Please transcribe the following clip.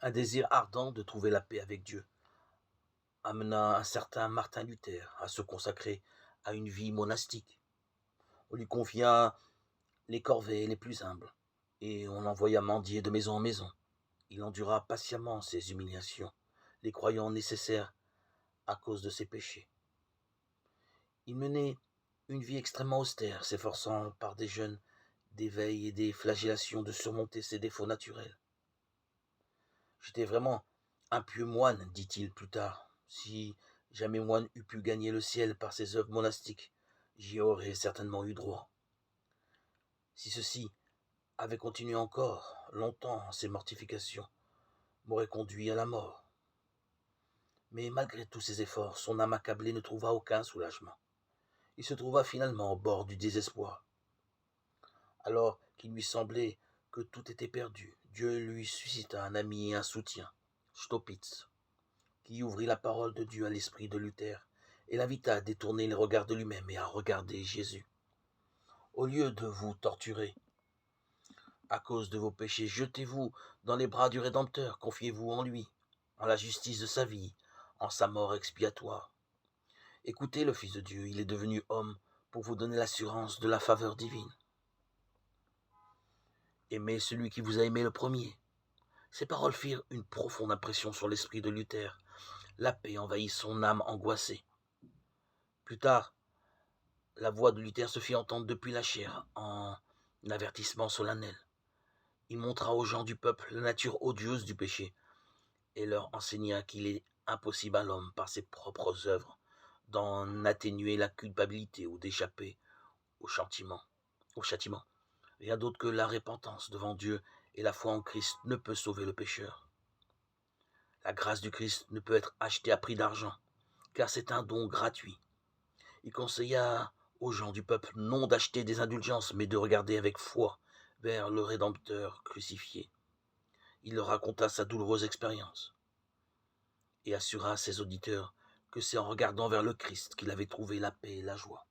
Un désir ardent de trouver la paix avec Dieu amena un certain Martin Luther à se consacrer à une vie monastique. On lui confia les corvées les plus humbles, et on l'envoya mendier de maison en maison. Il endura patiemment ces humiliations, les croyant nécessaires à cause de ses péchés. Il menait une vie extrêmement austère, s'efforçant par des jeûnes, des veilles et des flagellations de surmonter ses défauts naturels. J'étais vraiment un pieux moine, dit-il plus tard. Si jamais moine eût pu gagner le ciel par ses œuvres monastiques, j'y aurais certainement eu droit. Si ceci avait continué encore longtemps, ces mortifications m'auraient conduit à la mort. Mais malgré tous ses efforts, son âme accablée ne trouva aucun soulagement. Il se trouva finalement au bord du désespoir. Alors qu'il lui semblait que tout était perdu, Dieu lui suscita un ami et un soutien, Staupitz, qui ouvrit la parole de Dieu à l'esprit de Luther et l'invita à détourner les regards de lui-même et à regarder Jésus. Au lieu de vous torturer à cause de vos péchés, jetez-vous dans les bras du Rédempteur, confiez-vous en lui, en la justice de sa vie, en sa mort expiatoire. Écoutez le Fils de Dieu, il est devenu homme pour vous donner l'assurance de la faveur divine. Aimez celui qui vous a aimé le premier. Ces paroles firent une profonde impression sur l'esprit de Luther. La paix envahit son âme angoissée. Plus tard, la voix de Luther se fit entendre depuis la chaire en avertissement solennel. Il montra aux gens du peuple la nature odieuse du péché et leur enseigna qu'il est impossible à l'homme, par ses propres œuvres, d'en atténuer la culpabilité ou d'échapper au châtiment. Rien d'autre que la repentance devant Dieu et la foi en Christ ne peut sauver le pécheur. La grâce du Christ ne peut être achetée à prix d'argent, car c'est un don gratuit. Il conseilla aux gens du peuple non d'acheter des indulgences, mais de regarder avec foi vers le Rédempteur crucifié. Il leur raconta sa douloureuse expérience et assura à ses auditeurs que c'est en regardant vers le Christ qu'il avait trouvé la paix et la joie.